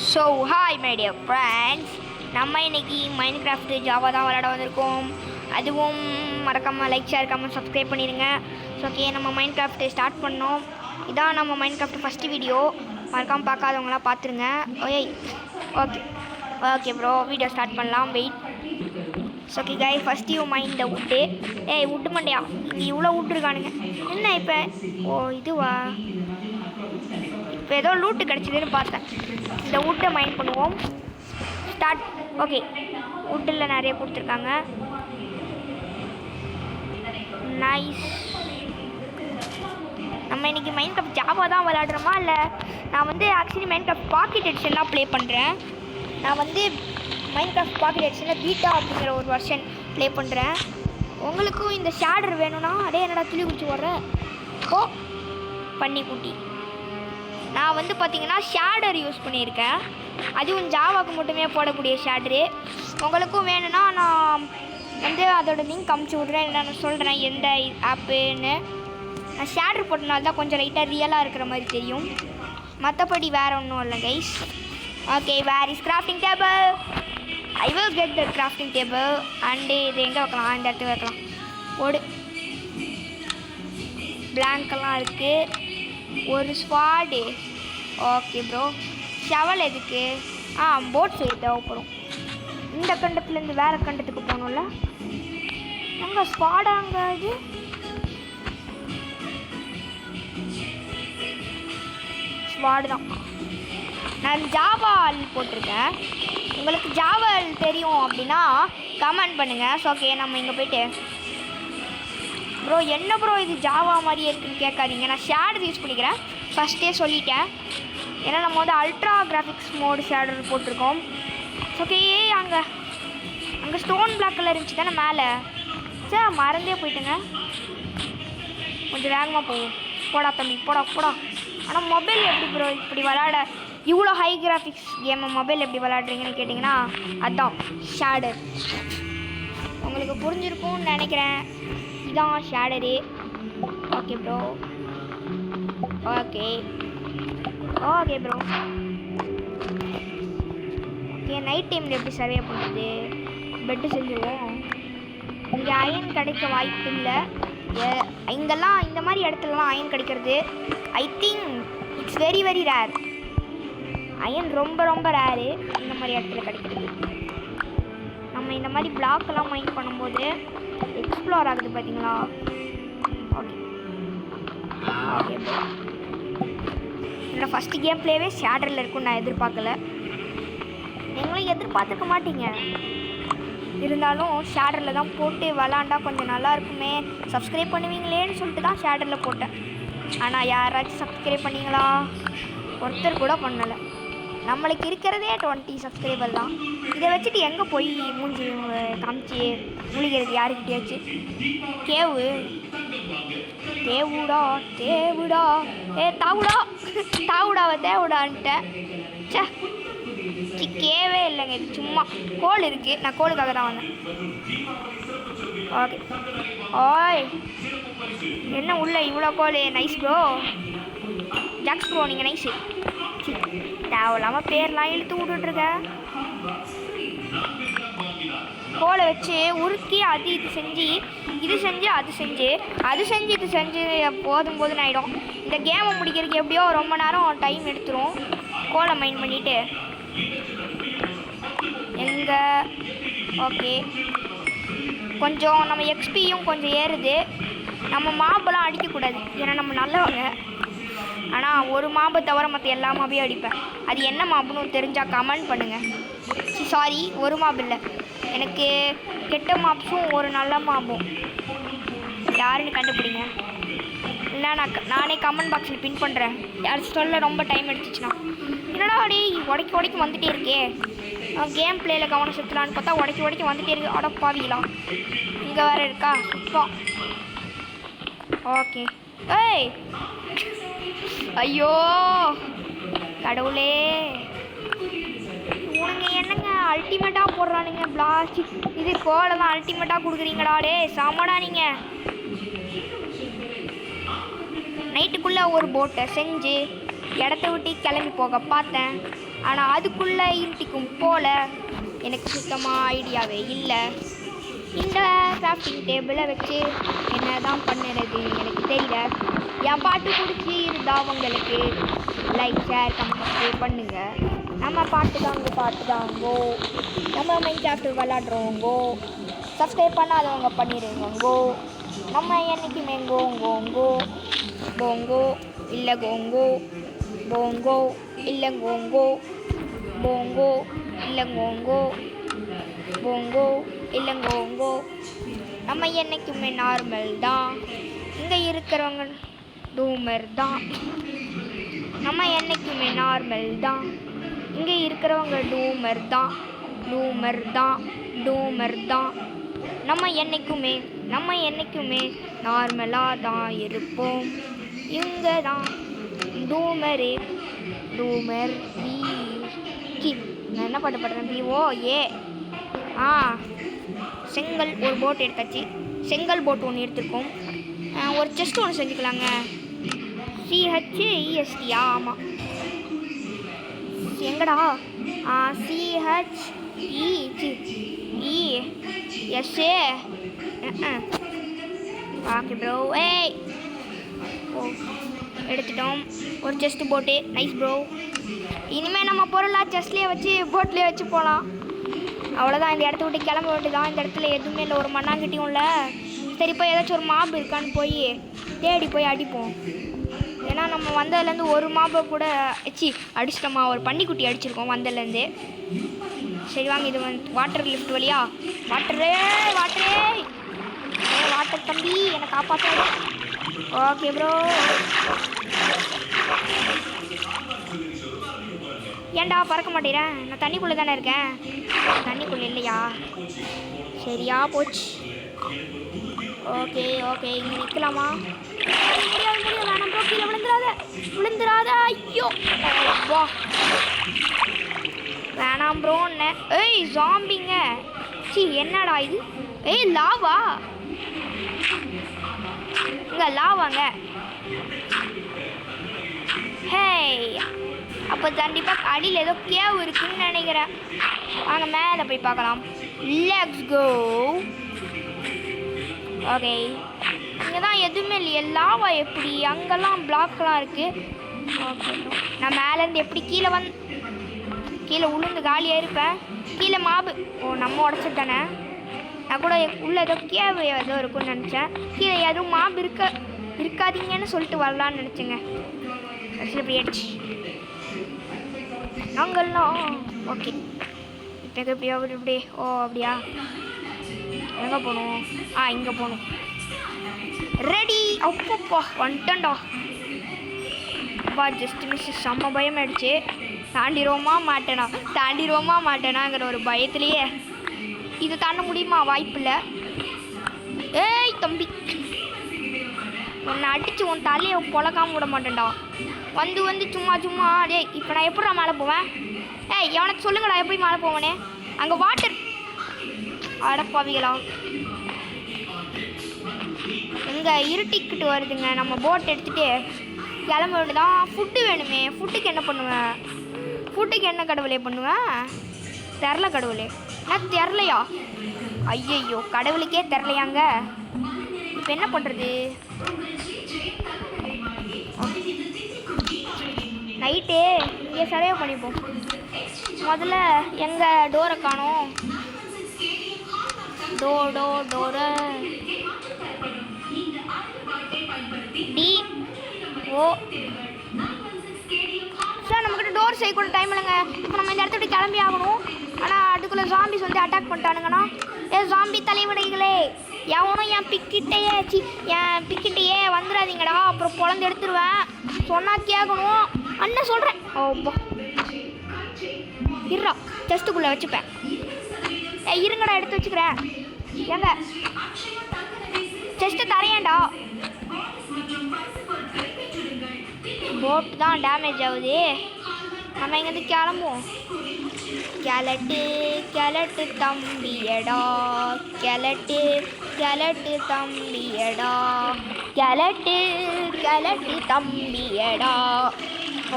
So hi my dear friends, நம்ம இன்றைக்கி mind craft Java தான் விளையாட வந்திருக்கோம். அதுவும் மறக்காமல் லைக் ஷேர் கமெண்ட் சப்ஸ்கிரைப் பண்ணிடுங்க. ஸோ ஓகே, நம்ம மைண்ட் கிராஃப்ட் ஸ்டார்ட் பண்ணோம். இதான் நம்ம மைண்ட் கிராஃப்ட் ஃபஸ்ட்டு வீடியோ. மறக்காமல் பார்க்காதவங்களாம் பார்த்துருங்க. Okay okay okay bro, video start பண்ணலாம். வெயிட். ஸோ ஓகே கை, first you mind the wood. Wood மண்டையா, இங்கே இவ்வளோ விட்டுருக்கானுங்க என்ன இப்போ? ஓ இதுவா, இப்போ ஏதோ லூட்டு கிடச்சிதுன்னு பார்த்தேன். இந்த வுட்டை மைண்ட் பண்ணுவோம். ஸ்டார்ட். ஓகே, வுட்டில் நிறைய கொடுத்துருக்காங்க. நைஸ். நம்ம இன்றைக்கி மைண்ட் கிராஃப்ட் ஜாவா தான் விளையாடுறோமா இல்லை? நான் வந்து actually Minecraft pocket edition தான் ப்ளே பண்ணுறேன். நான் வந்து மைண்ட் கிராஃப்ட் பாக்கெட் எடிஷனில் பீட்டா அப்படிங்கிற ஒரு வெர்ஷன் ப்ளே பண்ணுறேன். உங்களுக்கும் இந்த ஷேடர் வேணும்னா அதே என்னடா துளி குச்சி வர்றேன். ஓ பண்ணி குட்டி, நான் வந்து பார்த்திங்கன்னா ஷேடர் யூஸ் பண்ணியிருக்கேன். அதுவும் ஜாவாவுக்கு மட்டுமே போடக்கூடிய ஷேடரு. உங்களுக்கும் வேணும்னா நான் வந்து அதோட லிங்க் அமுச்சு விட்றேன். நான் சொல்கிறேன் எந்த ஆப்புன்னு. நான் ஷேடர் போட்டனால தான் கொஞ்சம் லைட்டாக ரியலாக இருக்கிற மாதிரி தெரியும். மற்றபடி வேறு ஒன்றும் இல்லை guys. Okay, where is crafting table? I will get the crafting table. And இது எங்கே வைக்கலாம்? இந்த இடத்துல வைக்கலாம். ஓடு பிளாங்கெல்லாம் இருக்குது. ஒரு ஸ்வாடு. ஓகே ப்ரோ, ஷவல் எதுக்கு? போட் செய்ய தேவைப்படும். இந்த கண்டத்துலேருந்து வேறு கண்டத்துக்கு போகணும்ல. எங்கே ஸ்வாடாங்க? இது ஸ்வாடு தான். நான் ஜாவால் போட்டிருக்கேன். உங்களுக்கு ஜாவால் தெரியும் அப்படின்னா கமெண்ட் பண்ணுங்கள். ஸோ ஓகே, நம்ம இங்கே போய்ட்டு ப்ரோ என்ன ப்ரோ இது ஜாவா மாதிரியே இருக்குன்னு கேட்காதீங்க. நான் ஷேடர் யூஸ் பண்ணிக்கிறேன், ஃபஸ்ட்டே சொல்லிட்டேன். ஏன்னா நம்ம வந்து அல்ட்ரா கிராஃபிக்ஸ் மோடு ஷேடர் போட்டிருக்கோம். ஓகே, அங்கே ஸ்டோன் பிளாக் கலர் இருந்துச்சு தானே மேலே. சார் மறந்தே போயிட்டுங்க. கொஞ்சம் வேகமாக போகும். போடா தம்பி, போடா போடா. ஆனால் மொபைல் எப்படி ப்ரோ இப்படி விளாட, இவ்வளோ ஹை கிராஃபிக்ஸ் கேமை மொபைல் எப்படி விளாட்றீங்கன்னு கேட்டிங்கன்னா அதுதான் ஷேடர். உங்களுக்கு புரிஞ்சிருக்கும்னு நினைக்கிறேன். இதான் shader. Okay bro. Okay okay bro. Okay, night டைமில் எப்படி சர்வே பண்ணுறது? பெட்டு செஞ்சுருவோம். இங்கே அயன் கிடைக்க வாய்ப்பு இல்லை. இங்கெல்லாம் இந்த மாதிரி இடத்துலலாம் அயன் கிடைக்கிறது I think it's very very rare. Iron ரொம்ப ரொம்ப ரேரு இந்த மாதிரி இடத்துல கிடைக்கிறது. நம்ம இந்த மாதிரி பிளாக்கெல்லாம் மைண்ட் பண்ணும்போது எக்ஸ்ப்ளோர் ஆகுது பார்த்தீங்களா? Okay okay bro. என்னோடய ஃபஸ்ட்டு கேம் பிளேவே ஷேடரில் இருக்குன்னு நான் எதிர்பார்க்கல. நீங்களும் எதிர்பார்த்துக்க மாட்டீங்க. இருந்தாலும் ஷேடரில் தான் போட்டு விளாண்டா கொஞ்சம் நல்லா இருக்குமே, சப்ஸ்கிரைப் பண்ணுவீங்களேன்னு சொல்லிட்டு தான் ஷேடரில் போட்டேன். ஆனால் யாராச்சும் சப்ஸ்கிரைப் பண்ணிங்களா? ஒருத்தர் கூட பண்ணலை. நம்மளுக்கு இருக்கிறதே 20 சப்ஸ்கிரைபர் தான். இதை வச்சுட்டு எங்கே போய் மூஞ்சி காமிச்சு முழிக்கிறது யாருக்கிட்டேயாச்சு? தேவுடா தேவுடா தாவுடா தாவுடாவை தேவுடான்ட்டேன். சே கேவே இல்லைங்க. இது சும்மா கோல் இருக்குது. நான் கோலுக்காக தான் வந்தேன். ஓகே. ஓய் என்ன உள்ள இவ்வளோ கோல்? Nice bro. ஜாக்ஸ் ப்ரோ, நீங்கள் நைஸு. தேவையில்லாமல் பேர்லாம் இழுத்து விட்டுட்ருக்க. கோலை வச்சு உருக்கி அது இது செஞ்சு இது செஞ்சு அது செஞ்சு அது செஞ்சு இது செஞ்சு போதும் ஆகிடும். இந்த கேமை முடிக்கிறதுக்கு எப்படியோ ரொம்ப நேரம் டைம் எடுத்துரும். கோலை மைண்ட் பண்ணிவிட்டு எங்கே? ஓகே, கொஞ்சம் நம்ம எக்ஸ்பியும் கொஞ்சம் ஏறுது. நம்ம மாபெல்லாம் அடிக்கக்கூடாது, ஏன்னா நம்ம நல்லவங்க. ஆனால் ஒரு மாபை தவிர மற்ற எல்லா மாபையும் அடிப்பேன். அது என்ன மாப்புன்னு தெரிஞ்சால் கமெண்ட் பண்ணுங்கள். சாரி, ஒரு மாப் இல்லை, எனக்கு கெட்ட மாப்ஸும் ஒரு நல்ல மாப்பும் யாருன்னு கண்டுபிடிங்க. இல்லை நானே கமெண்ட் பாக்ஸில் பின் பண்ணுறேன். யார் சொல்ல ரொம்ப டைம் எடுத்துச்சுன்னா. என்னடா அடி உடைக்கி வந்துகிட்டே இருக்கே. கேம் பிளேயில் கவனம் செலுத்தலான்னு பார்த்தா உடைக்கி வந்துகிட்டே இருக்கு. அடப்பாவீங்களா, இங்கே வேறு இருக்கா சுத்தம். ஓகே. ஏய் ஐயோ கடவுளே, உனங்க என்னங்க அல்டிமேட்டாக போடுறானுங்க பிளாஸ்ட். இது கோலை தான் அல்டிமேட்டாக கொடுக்குறீங்கடா. டே சாமாடா நீங்கள். நைட்டுக்குள்ளே ஒரு போட்டை செஞ்சு இடத்த விட்டு கிளம்பி போக பார்த்தேன். ஆனால் அதுக்குள்ளே இருட்டிக்கும் போல எனக்கு சுத்தமாக ஐடியாவே இல்லை. இந்த கிராஃப்டிங் டேபிளை வச்சு என்ன தான் பண்ணுறது எனக்கு தெரியல. என் பாட்டு பிடிச்சி இருந்தால் அவங்களுக்கு லைக் ஷேர் கமெண்ட் பண்ணுங்கள். நம்ம பாட்டு தாங்கோ. நம்ம மைன்கிராஃப்ட் விளாட்றோங்கோ. சப்ஸ்கிரைப் பண்ணாதவங்க பண்ணிடுங்கோ. நம்ம என்றைக்குமே கோங்கோ போங்கோ இல்லை கோங்கோ போங்கோ இல்லை கோங்கோ போங்கோ இல்லை கோங்கோ போங்கோ இல்லை கோங்கோ. நம்ம என்றைக்குமே நார்மல் தான். இங்கே இருக்கிறவங்க டூமர் தான். நம்ம என்றைக்குமே நார்மல் தான். இங்கே இருக்கிறவங்க டூமர் தான். நம்ம என்றைக்குமே நார்மலாக தான் இருப்போம். இங்கே தான் டூமர் பி கி. நான் என்ன பாட்டு பாடுறேன்? ஓ ஏ செங்கல் ஒரு போட் எடுத்தாச்சு. செங்கல் போட் ஒன்று எடுத்துருக்கோம். ஒரு செஸ்ட் ஒன்று செஞ்சுக்கலாங்க. CHEST ஆமாம். எங்கடா CHEESA ஓகே ப்ரோ. ஏய் ஓ எடுத்துட்டோம். ஒரு செஸ்ட் போட்டு நைஸ் ப்ரோ. இனிமேல் நம்ம பொருளாக செஸ்ட்லேயே வச்சு போட்லேயே வச்சு போகலாம். அவ்வளோதான். இந்த இடத்த விட்டு கிளம்ப வேண்டியது தான். இந்த இடத்துல எதுவுமே இல்லை, ஒரு மண்ணாங்கட்டியும் இல்லை. சரி இப்போ ஏதாச்சும் ஒரு மாபு இருக்கான்னு போய் தேடி போய் அடிப்போம். ஏன்னா நம்ம வந்ததுலேருந்து ஒரு மாபை கூட அடிச்சிட்டோமா. ஒரு பன்னிக்குட்டி அடிச்சிருக்கோம் வந்ததுலேருந்து. சரி வாங்க, இது வந்து வாட்டர் லிஃப்ட் வழியா. வாட்டர் தம்பி என்னை காப்பாற்ற. Okay bro. ஏன்டா பறக்க மாட்டேறேன்? நான் தண்ணிக்குள்ளே தானே இருக்கேன். தண்ணிக்குள்ளே இல்லையா? சரியா போச்சு. ஓகே இங்கே நிற்கலாமா? வேணாம் ப்ரோ, கீழே விழுந்துடாத. ஐயோ வா வேணாம் ப்ரோன்னு. ஏய் ஜாம்பிங்க. என்னடா இது? ஏய் லாவா. இங்கே லாவாங்க. ஹே அப்போ கண்டிப்பாக அடியில் ஏதோ கேவ் இருக்குன்னு நினைக்கிறேன். வாங்க மேலே போய் பார்க்கலாம். Let's go. ஓகே இங்கே தான் எதுவுமே இல்லையே. லாவா எப்படி? அங்கெல்லாம் பிளாக்லாம் இருக்குது. ஓகே நான் மேலேருந்து எப்படி கீழே உளுந்து காலியாக இருப்பேன். கீழே மாபு. ஓ நம்ம உடச்சிட்டானே. நான் கூட உள்ளே ஏதோ கேவ் ஏதோ இருக்குன்னு நினச்சேன். கீழே எதுவும் மாபு இருக்காதீங்கன்னு சொல்லிட்டு வரலான்னு நினச்சேங்க. இப்படி ஆயிடுச்சு நாங்கள்லாம். ஓகே இப்போ எப்படியா இப்படி? ஓ அப்படியா? எங்கே போகணும்? இங்கே போகணும். ரெடி. அப்பப்பா வந்துட்டேன்டா. Just miss. செம்ம பயம் ஆயிடுச்சு. தாண்டிடுவோமா மாட்டேனாங்கிற ஒரு பயத்துலேயே. இது தாண்ட முடியுமா? வாய்ப்பில்லை. ஏய் தம்பி, உன்னை அடித்து உன் தலையை பொழக்காமல் விட மாட்டேன்டா. வந்து சும்மா டேய். இப்போ நான் எப்படா மேலே போவேன்? ஏய் எவனுக்கு சொல்லுங்கடா எப்படி மேலே போவேனே. அங்கே வாட்டர். அடப்பாவிகளா. இங்கே இருட்டிக்கிட்டு வருதுங்க. நம்ம போட் எடுத்துகிட்டு கிளம்ப வேண்டியதான். ஃபுட்டு வேணுமே. ஃபுட்டுக்கு என்ன பண்ணுவேன்? ஃபுட்டுக்கு என்ன கடவுளே பண்ணுவேன்? தெரில கடவுளே. நான் தெரிலையா? ஐயையோ கடவுளுக்கே தெரிலையாங்க. இப்போ என்ன பண்ணுறது? நைட்டு இங்கே சர்வே பண்ணிப்போம். முதல்ல எங்கள் டோரை காணோம். டோரை DO சார் நம்மக்கிட்ட டோர் செய்ய கூட டைம் இல்லைங்க. இப்போ நம்ம இந்த இடத்த விட்டு கிளம்பி ஆகணும். ஆனால் அதுக்குள்ளே ஜாம்பிஸ் வந்து அட்டாக் பண்ணிட்டானுங்கண்ணா. ஜாம்பி தலைவடைகளே, எவனும் என் பிக்கிட்டையே வந்துடாதீங்கடா. அப்புறம் குழந்தை எடுத்துருவேன். சொன்னால் கேட்கணும். அண்ணன் சொல்கிறேன். ஓப்பா இருடா, செஸ்ட்டுக்குள்ளே வச்சுப்பேன். இருங்கடா எடுத்து வச்சுக்கிறேன். ஏங்க செஸ்ட்டு தரையேண்டா. போட் தான் டேமேஜ் ஆகுது. நம்ம இங்கேருந்து கிளம்புவோம். கிளட்டு தம்பியடா. கிளட்டு தம்பியடா.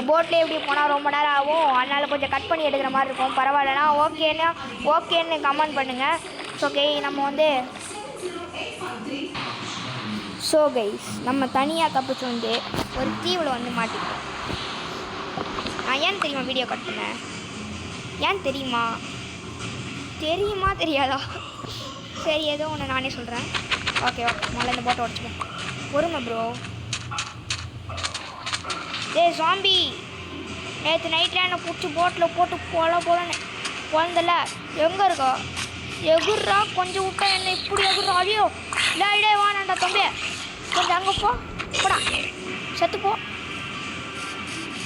போட்டில் எப்படி போனால் ரொம்ப நேரம் ஆகும், அதனால் கொஞ்சம் கட் பண்ணி எடுக்கிற மாதிரி இருக்கும். பரவாயில்லனா ஓகேன்னு கமெண்ட் பண்ணுங்கள். ஓகே நம்ம வந்து கைஸ் நம்ம தனியாக தப்பிச்சு வந்து ஒரு தீவில் வந்து மாட்டிக்கிட்டோம். நான் ஏன் தெரியுமா வீடியோ கட் பண்ணேன்? ஏன் தெரியுமா தெரியாதா? சரி ஏதோ ஒன்று நானே சொல்கிறேன். ஓகே முதல்ல இந்த போட்டை உடச்சிப்போம். பொறுமை ப்ரோ. ஜாம்பி நேற்று நைட்டில் என்னை பிடிச்சி போட்டில் போட்டு போலன்னு குழந்தல எங்கே இருக்கோ எகுர்றா, கொஞ்சம் விட்டா என்ன இப்படி எகுர்றா. ஐயோ டே வானாண்டா தம்பி, கொஞ்சம் அங்கே போடா, செத்துப்போ.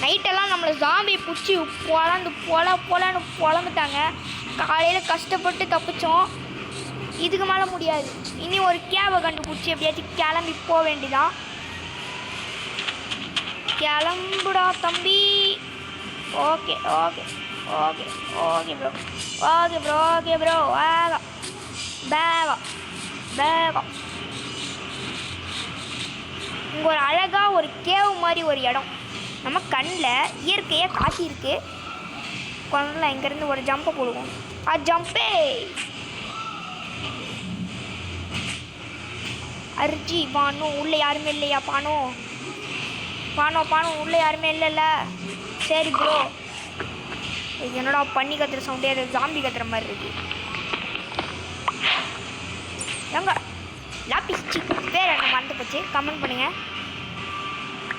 நைட்டெல்லாம் நம்மளை ஜாம்பி பிடிச்சி பொலன்னு பொழந்துட்டாங்க. காலையில் கஷ்டப்பட்டு தப்பிச்சோம், இதுக்கு மேலே முடியாது. இனி ஒரு கேபை கண்டுபிடிச்சி எப்படியாச்சும் கிளம்பி போக வேண்டியதான். கிளம்புடா தம்பி. ஓகே ப்ரோ வேகம். இங்கே ஒரு அழகாக ஒரு கேவ் மாதிரி ஒரு இடம் நம்ம கண்ணில் இயற்கையாக காட்டியிருக்கு. கொண்டல இங்கேருந்து ஒரு ஜம்பை போடுவோம். ஜம்பே அர்ஜி பானு உள்ளே யாருமே இல்லையா? பானோ உள்ளே யாருமே இல்லைல்ல? சரி ப்ரோ. என்னடா பண்ணி கத்துற சவுண்டே, அது ஜாம்பி கத்துற மாதிரி இருக்கு. எங்க லாப்பிச்சி பேர் என்ன மறந்து போச்சு, கமெண்ட் பண்ணுங்க.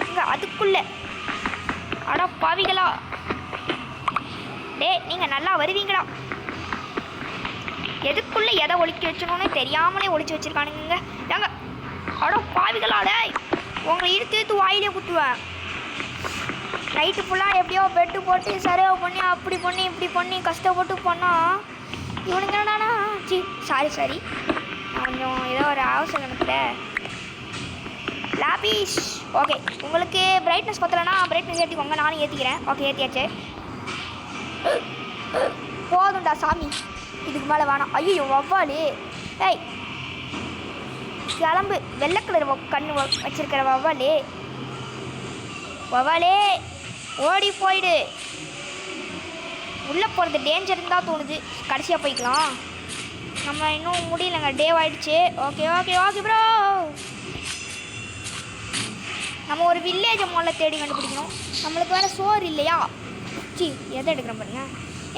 எங்க அதுக்குள்ள அடா பாவிகளா, நீங்கள் நல்லா வருவீங்களா? எதுக்குள்ளே எதை ஒழிக்க வச்சணும்னு தெரியாமலே ஒழிச்சு வச்சுருக்கானுங்க. ஏங்க அடோ பாவிகளா, உங்களை இழுத்து வாயிலே குத்துவேன். நைட்டு ஃபுல்லாக எப்படியோ பெட்டு போட்டு சர்வ் பண்ணி அப்படி பண்ணி இப்படி பண்ணி கஷ்டப்பட்டு பண்ணால் இவனுங்க என்னடானா சாரி கொஞ்சம் ஏதோ ஒரு அவசரத்தில் லாபிஷ். ஓகே உங்களுக்கு பிரைட்னஸ் பத்தலைன்னா பிரைட்னஸ் ஏற்றிக்கோங்க, நானும் ஏற்றிக்கிறேன். ஓகே ஏற்றியாச்சு. போதும்டா சாமி, இதுக்கு மேலே வேணாம். ஐயோ வவ்வாலு, கிளம்பு. வெள்ளை கலர் கண்ணு வச்சிருக்கிற வவ்வாலே ஓடி போயிடு. உள்ளே போகிறது டேஞ்சர் தான் தோணுது. கடைசியாக போய்க்கலாம், நம்ம இன்னும் முடியலைங்க, டே ஆகிடுச்சு. Okay bro. நம்ம ஒரு வில்லேஜை முதல்ல தேடி கண்டுபிடிக்கணும். நம்மளுக்கு வேறு சோறு இல்லையா? எதை எடுக்கிறேன் பாருங்க.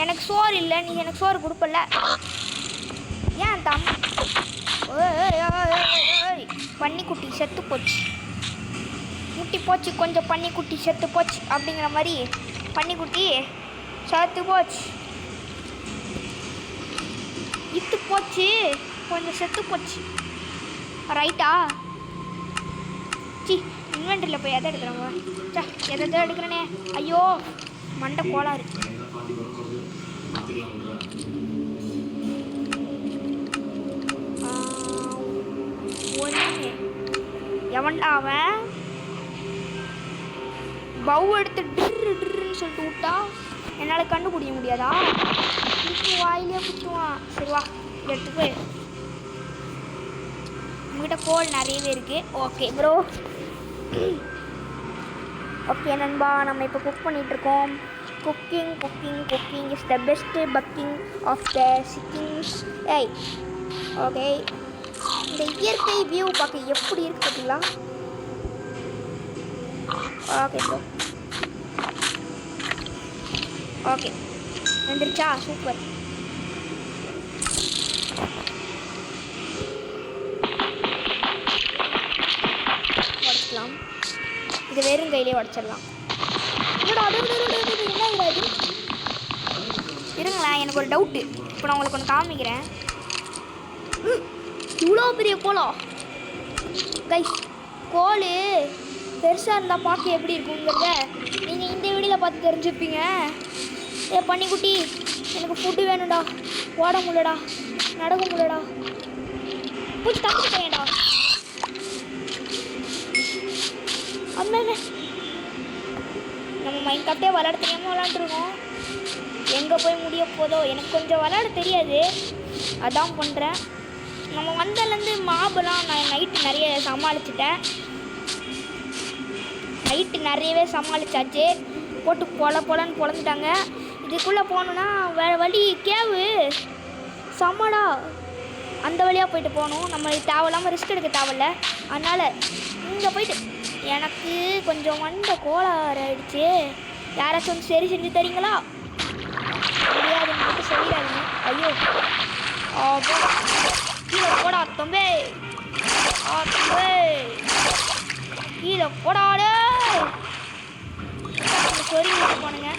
எனக்கு சோறு இல்லை, நீ எனக்கு சோறு கொடுப்பல. ஏன் தம் பன்னிக்குட்டி செத்து போச்சு, முட்டி போச்சு, கொஞ்சம் பன்னிக்குட்டி செத்து போச்சு அப்படிங்கிற மாதிரி பன்னிக்குட்டி செத்து போச்சு, இத்து போச்சு, கொஞ்சம் செத்து போச்சு. ரைட்டா? இன்வென்ட்ரியில் போய் எதை எடுக்கிறவங்க எதை எடுக்கிறேனே. ஐயோ மண்டை கோளாறு. எவன்டா அவன்? பவு எடுத்து ட்ருன்னு சொல்லிட்டு விட்டா என்னால் கண்டுபிடிக்க முடியாதா? வாயிலே குத்துவான். சரி வா எடுத்துக்கு. நம்மகிட்ட கோல் நிறையவே இருக்குது. Okay bro. ஓகே நண்பா, நம்ம இப்போ குக் பண்ணிகிட்ருக்கோம். Cooking is the best packing of the chickens. Okay, இந்த இயற்கை வியூ பார்க்க எப்படி இருக்கு பார்த்தீங்களா? Okay bro. ஓகே வந்துருச்சா? சூப்பர். உடச்சிக்கலாம், இது வெறும் கையிலே உடச்சிடலாம். என்ன இது? இருங்களேன், எனக்கு ஒரு டவுட்டு. இப்போ நான் உங்களுக்கு ஒன்று காமிக்கிறேன். இவ்வளோ பெரிய கோலம் கைஸ். கோல் பெருசாக இருந்தால் பார்க்க எப்படி இருக்குங்கிறத நீங்கள் இந்த வீடியோவில் பார்த்து தெரிஞ்சுப்பீங்க. பன்னிக்குட்டி எனக்கு ஃபுட்டு வேணும்டா, ஓட முடியலடா, நடக்க முடியலடா, பூச்சி தப்பு பையன்டா. அதுமாதிரி நம்ம மைண்ட் கிராஃப்டே விளையாட தெரியாமல் விளாண்டுருக்கோம். எங்கே போய் முடிய போதோ. எனக்கு கொஞ்சம் விளையாட தெரியாது, அதான் பண்ணுறேன். நம்ம வந்ததுலேருந்து மாபெல்லாம் நான் நைட்டு நிறைய சமாளிச்சிட்டேன். நைட்டு நிறையவே சமாளித்தாச்சு. போட்டு பொலன்னு பொழந்துட்டாங்க. இதுக்குள்ளே போகணுன்னா வேறு வழி கேவு செம்மடா. அந்த வழியாக போயிட்டு போகணும். நம்ம தேவையில்லாமல் ரிஸ்க் எடுக்க தேவையில்ல. அதனால் இங்கே போயிட்டு எனக்கு கொஞ்சம் மண்டை கோளாறு ஆகிடுச்சு. யாராச்சும் வந்து சரி செஞ்சு தரீங்களா? முடியாதுன்னு மட்டும் சொல்லிடாதீங்க. ஐயோ கீழே போடா தம்பே. கீழே போடாடு சொறி போனுங்க.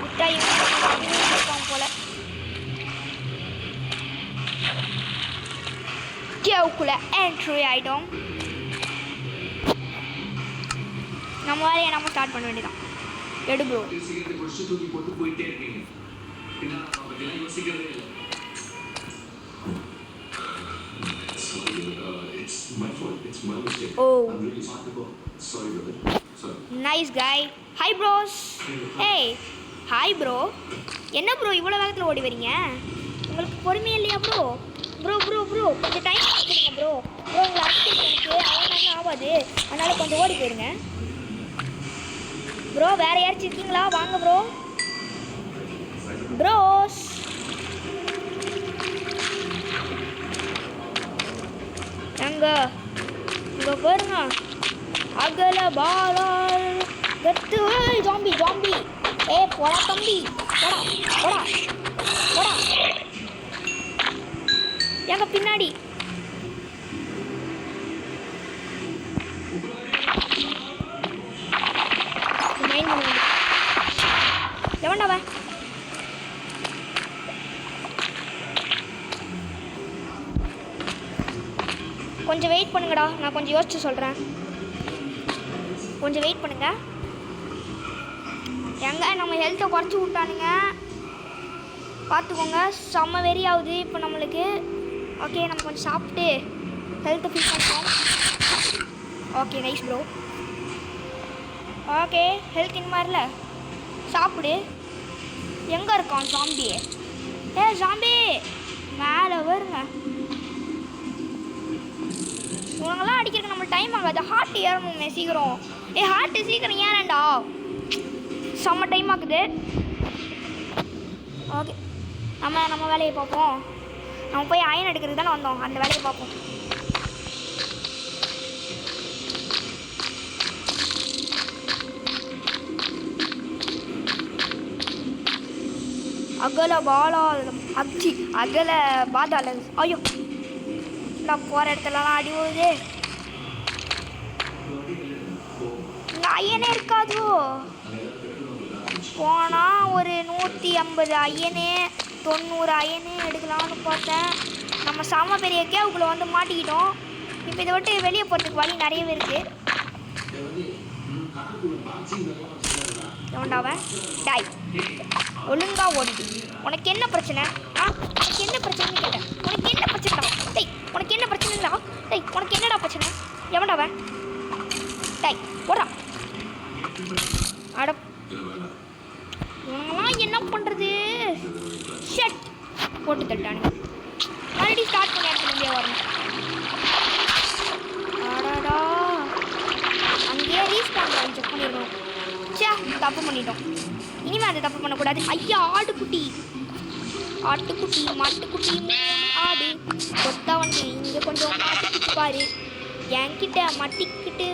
மிட்டாய் போல கேவுக்குள்ள என்ட்ரி ஆகிட்டோம். நம்ம வேலையை நம்ம ஸ்டார்ட் பண்ண வேண்டியதான். எடு bro. Oh, nice guy. Hi bros. Hey, hi bro. என்ன ப்ரோ இவ்வளோ வேகத்தில் ஓடி வரீங்க? உங்களுக்கு பொறுமையே இல்லையா ப்ரோ? ப்ரோ கொஞ்சம் டைம் கொடுங்க ப்ரோ. உங்களை அடிக்கிறதுக்கு அவனாலும் ஆகாது. அதனால் கொஞ்சம் ஓடி போயிருங்க ப்ரோ. வேறு யாராச்சும் இருக்கீங்களா? வாங்க ப்ரோஸ். இங்கே பாருங்க. அகல பாலால் கத்து ஜாம்பி. போடா தம்பி, போடா எங்க பின்னாடி. எவன்டாவன்? கொஞ்சம் வெயிட் பண்ணுங்கடா, நான் கொஞ்சம் யோசிச்சு சொல்கிறேன். கொஞ்சம் வெயிட் பண்ணுங்க. எங்க நம்ம ஹெல்த்தை குறைச்சி விட்டானுங்க, பார்த்துக்கோங்க. செம்ம வெறி ஆகுது இப்போ நம்மளுக்கு. ஓகே, நம்ம கொஞ்சம் சாப்பிட்டு ஹெல்த்தை ஃபீல் பண்ணுவோம். Okay, nice bro. Okay, health இந்த மாதிரில சாப்பிடு. எங்கே இருக்கான் ஜாம்பி? ஜாம்பி மேலே வருங்க. இவங்கெல்லாம் அடிக்கிறதுக்கு நம்ம டைம் ஆகாது. ஹார்ட் ஏறணுமே சீக்கிரம். ஹார்ட்டு சீக்கிரம் ஏறேன்டா. செம்ம டைம் ஆகுது. ஓகே, நம்ம வேலையை பார்ப்போம். நம்ம போய் அயன் எடுக்கிறதுக்கு தானே வந்தோம். அந்த வேலையை பார்ப்போம். அகல பாதாள. ஐயோ, நான் போகிற இடத்துலலாம் அடி போகுது. இங்கே ஐயனே இருக்காதோ? போனால் ஒரு 150 ஐயனு 90 ஐயனு எடுக்கலாம்னு பார்த்தேன். நம்ம செம பெரிய கேவுக்குள்ளே வந்து மாட்டிக்கிட்டோம். இப்போ இதை விட்டு வெளியே போகிறதுக்கு வழி நிறையவே இருக்குது. எவன்டாவன்? டாய், ஒழுங்கா ஓடிடு. உனக்கு என்ன பிரச்சனை? உனக்கு என்ன பிரச்சனைன்னு கேட்டேன். உனக்கு என்ன பிரச்சனைடா? டேய், உனக்கு என்ன பிரச்சனைடா? டேய், உனக்கு என்னடா பிரச்சனை? எவன்டாவன்? டாய், ஓடா. அட, இவங்கெல்லாம் என்ன பண்ணுறது? ஷட் போட்டு தட்டானுங்க. மறுபடியும் ஸ்டார்ட் பண்ணி இடத்துல இருந்தே வரணும். ஆடாடா, அங்கேயே ரீஸ்பான் செக் பண்ணிடணும். சே, தப்பு பண்ணிட்டோம். இனிமேல் அதை தப்பு பண்ணக்கூடாது. ஐயா, ஆட்டுக்குட்டி மாட்டுக்குட்டி ஆடு கொத்தவன் இங்கே கொஞ்சம் மாட்டிக்கிட்டு பாரு. என்கிட்ட மாட்டிக்கிட்டு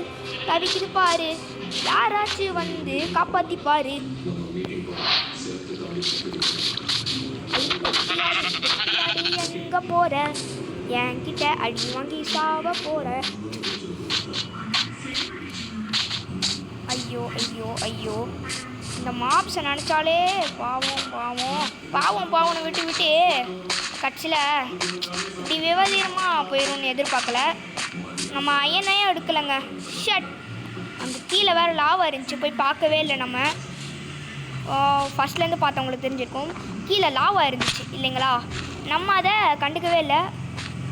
தவிக்கிட்டு பாரு. யாராச்சும் வந்து காப்பாற்றி பாரு. எங்க போற? என்கிட்ட அடி வாங்கி சாவ போற. ஐயோ, இந்த மாப்ஸை நினச்சாலே பாவம்னு விட்டு கட்சியில் இப்படி விவதீரமாக போயிடும்னு எதிர்பார்க்கல. நம்ம அயனையே எடுக்கலைங்க. ஷட், அந்த கீழே வேறு லாவா இருந்துச்சு, போய் பார்க்கவே இல்லை. நம்ம ஃபஸ்ட்லேருந்து பார்த்தவங்களுக்கு தெரிஞ்சிருக்கும். கீழே லாவா இருந்துச்சு இல்லைங்களா? நம்ம அதை கண்டுக்கவே இல்லை.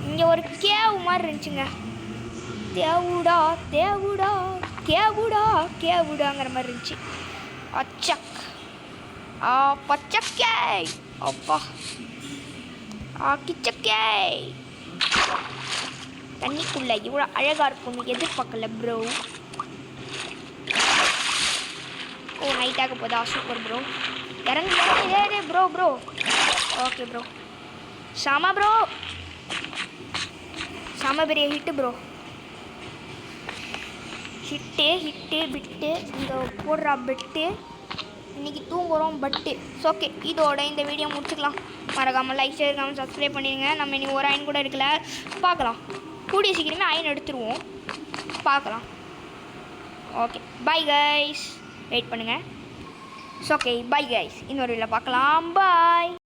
இங்கே ஒரு கேவு மாதிரி இருந்துச்சுங்க. கேவுடாங்கிற மாதிரி இருந்துச்சு. பச்சக்கே அப்பா கிச்சக்கே. தண்ணிக்குள்ளே இவ்வளோ அழகாக இருக்கும்னு எதிர்பார்க்கல ப்ரோ. நைட் ஆக போதா? Super bro. இறங்கி ஏ ப்ரோ ப்ரோ. Okay bro. செம ப்ரோ. செம பெரிய ஹிட்டு ப்ரோ. ஹிட்டு பிட்டு இந்த போடுறா பெட்டு. இன்றைக்கி தூங்குறோம் பட்டு. ஓகே, இதோட இந்த வீடியோ முடிச்சுக்கலாம். மறக்காமல் லைக் ஷேர் கமெண்ட் சப்ஸ்கிரைப் பண்ணிடுங்க. நம்ம இன்றைக்கி ஒரு அயன் கூட எடுக்கல, பார்க்கலாம். கூடிய சீக்கிரமே அயன் எடுத்துருவோம், பார்க்கலாம். ஓகே பை கைஸ், வெயிட் பண்ணுங்கள். ஓகே பை கைஸ், இன்னொரு வீடியோவில் பார்க்கலாம். பாய்.